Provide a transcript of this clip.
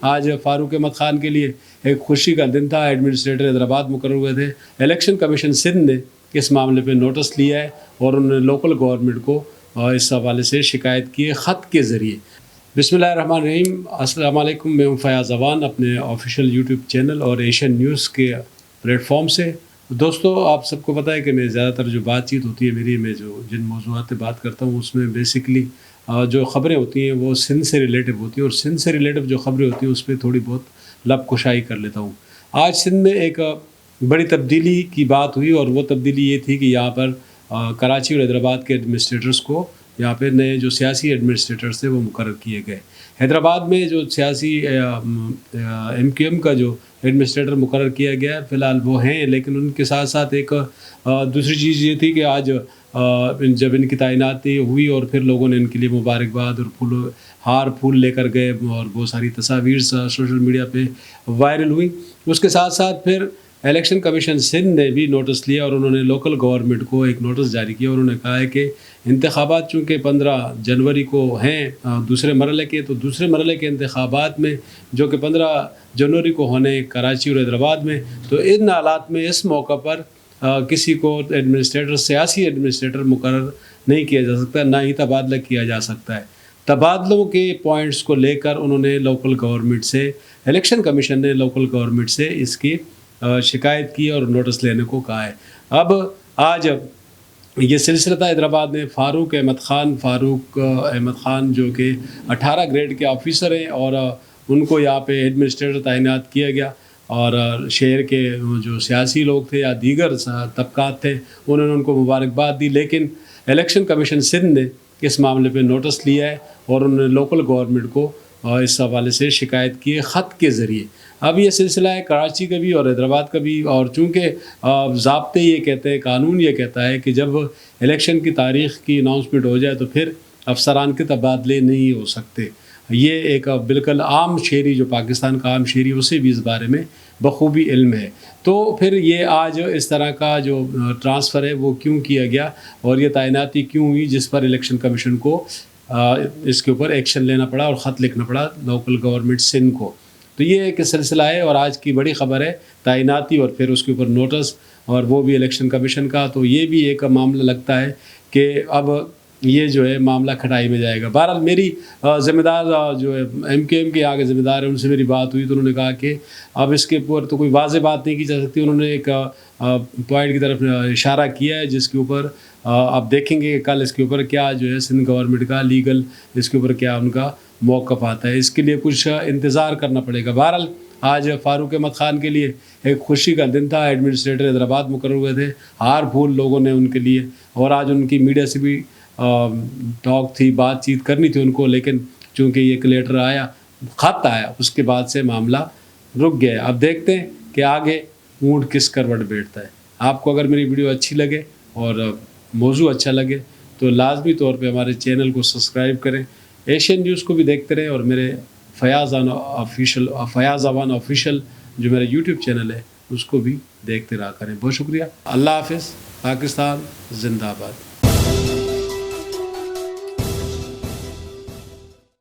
آج فاروق احمد خان کے لیے ایک خوشی کا دن تھا۔ ایڈمنسٹریٹر حیدرآباد مقرر ہوئے تھے۔ الیکشن کمیشن سندھ نے اس معاملے پہ نوٹس لیا ہے اور انہوں نے لوکل گورنمنٹ کو اس حوالے سے شکایت کی ہے خط کے ذریعے۔ بسم اللہ الرحمن الرحیم۔ السلام علیکم، میں ہوں فیاض اوان اپنے آفیشیل یوٹیوب چینل اور ایشین نیوز کے پلیٹ فارم سے۔ دوستو، آپ سب کو پتہ ہے کہ میں زیادہ تر جو بات چیت ہوتی ہے میری، میں جن موضوعات پہ بات کرتا ہوں اس میں بیسکلی جو خبریں ہوتی ہیں وہ سندھ سے ریلیٹو ہوتی ہیں، اور سندھ سے ریلیٹو جو خبریں ہوتی ہیں اس پہ تھوڑی بہت لب کشائی کر لیتا ہوں۔ آج سندھ میں ایک بڑی تبدیلی کی بات ہوئی، اور وہ تبدیلی یہ تھی کہ یہاں پر کراچی اور حیدرآباد کے ایڈمنسٹریٹرز کو یہاں پہ نئے جو سیاسی ایڈمنسٹریٹرز تھے وہ مقرر کیے گئے۔ حیدرآباد میں جو سیاسی ایم کیو ایم کا جو ایڈمنسٹریٹر مقرر کیا گیا فی الحال وہ ہیں، لیکن ان کے ساتھ ساتھ ایک دوسری چیز یہ تھی کہ آج جب ان کی تعیناتی ہوئی اور پھر لوگوں نے ان کے لیے مبارکباد اور ہار پھول لے کر گئے، اور بہت ساری تصاویر سوشل میڈیا پہ وائرل ہوئی۔ اس کے ساتھ ساتھ پھر الیکشن کمیشن سندھ نے بھی نوٹس لیا اور انہوں نے لوکل گورنمنٹ کو ایک نوٹس جاری کیا، اور انہوں نے کہا ہے کہ انتخابات چونکہ 15 جنوری کو ہیں دوسرے مرحلے کے، تو دوسرے مرحلے کے انتخابات میں جو کہ 15 جنوری کو ہونے کراچی اور حیدرآباد میں، تو ان حالات میں اس موقع پر کسی کو سیاسی ایڈمنسٹریٹر مقرر نہیں کیا جا سکتا، نہ ہی تبادلہ کیا جا سکتا ہے۔ تبادلوں کے پوائنٹس کو لے کر انہوں نے لوکل گورنمنٹ سے، الیکشن کمیشن نے لوکل گورنمنٹ سے اس کی شکایت کی اور نوٹس لینے کو کہا ہے۔ اب آج یہ سلسلہ تھا حیدرآباد میں فاروق احمد خان جو کہ 18 گریڈ کے آفیسر ہیں، اور ان کو یہاں پہ ایڈمنسٹریٹر تعینات کیا گیا، اور شہر کے جو سیاسی لوگ تھے یا دیگر طبقات تھے انہوں نے ان کو مبارکباد دی، لیکن الیکشن کمیشن سندھ نے اس معاملے پہ نوٹس لیا ہے اور انہوں نے لوکل گورنمنٹ کو اس حوالے سے شکایت کی ہے خط کے ذریعے۔ اب یہ سلسلہ ہے کراچی کا بھی اور حیدرآباد کا بھی، اور چونکہ ضابطے یہ کہتے ہیں، قانون یہ کہتا ہے کہ جب الیکشن کی تاریخ کی اناؤنسمنٹ ہو جائے تو پھر افسران کے تبادلے نہیں ہو سکتے۔ یہ ایک بالکل عام شہری جو پاکستان کا عام شہری اسے بھی اس بارے میں بخوبی علم ہے۔ تو پھر یہ آج اس طرح کا جو ٹرانسفر ہے وہ کیوں کیا گیا اور یہ تعیناتی کیوں ہوئی، جس پر الیکشن کمیشن کو اس کے اوپر ایکشن لینا پڑا اور خط لکھنا پڑا لوکل گورنمنٹ سندھ کو۔ تو یہ ایک سلسلہ ہے اور آج کی بڑی خبر ہے تعیناتی اور پھر اس کے اوپر نوٹس، اور وہ بھی الیکشن کمیشن کا۔ تو یہ بھی ایک معاملہ لگتا ہے کہ اب یہ جو ہے معاملہ کھٹائی میں جائے گا۔ بہرحال میری ذمہ دار جو ہے ایم کیو ایم کے آگے ذمہ دار ہیں، ان سے میری بات ہوئی تو انہوں نے کہا کہ اب اس کے اوپر تو کوئی واضح بات نہیں کی جا سکتی۔ انہوں نے ایک پوائنٹ کی طرف اشارہ کیا ہے جس کے اوپر آپ دیکھیں گے کہ کل اس کے اوپر کیا جو ہے سندھ گورنمنٹ کا لیگل اس کے اوپر کیا ان کا موقف آتا ہے۔ اس کے لیے کچھ انتظار کرنا پڑے گا۔ بہرحال آج فاروق احمد خان کے لیے ایک خوشی کا دن تھا۔ ایڈمنسٹریٹر حیدرآباد مقرر ہوئے تھے، ہار پھول لوگوں نے ان کے لیے، اور آج ان کی میڈیا سے بھی ٹاک تھی، بات چیت کرنی تھی ان کو، لیکن چونکہ یہ لیٹر آیا، خط آیا، اس کے بعد سے معاملہ رک گیا۔ اب دیکھتے ہیں کہ آگے اونٹ کس کروٹ بیٹھتا ہے۔ آپ کو اگر میری ویڈیو اچھی لگے اور موضوع اچھا لگے تو لازمی طور پہ ہمارے چینل کو سبسکرائب کریں، ایشین نیوز کو بھی دیکھتے رہیں، اور میرے فیاض اوان آفیشیل جو میرا یوٹیوب چینل ہے اس کو بھی دیکھتے رہا کریں۔ بہت شکریہ۔ اللہ حافظ۔ پاکستان زندہ باد۔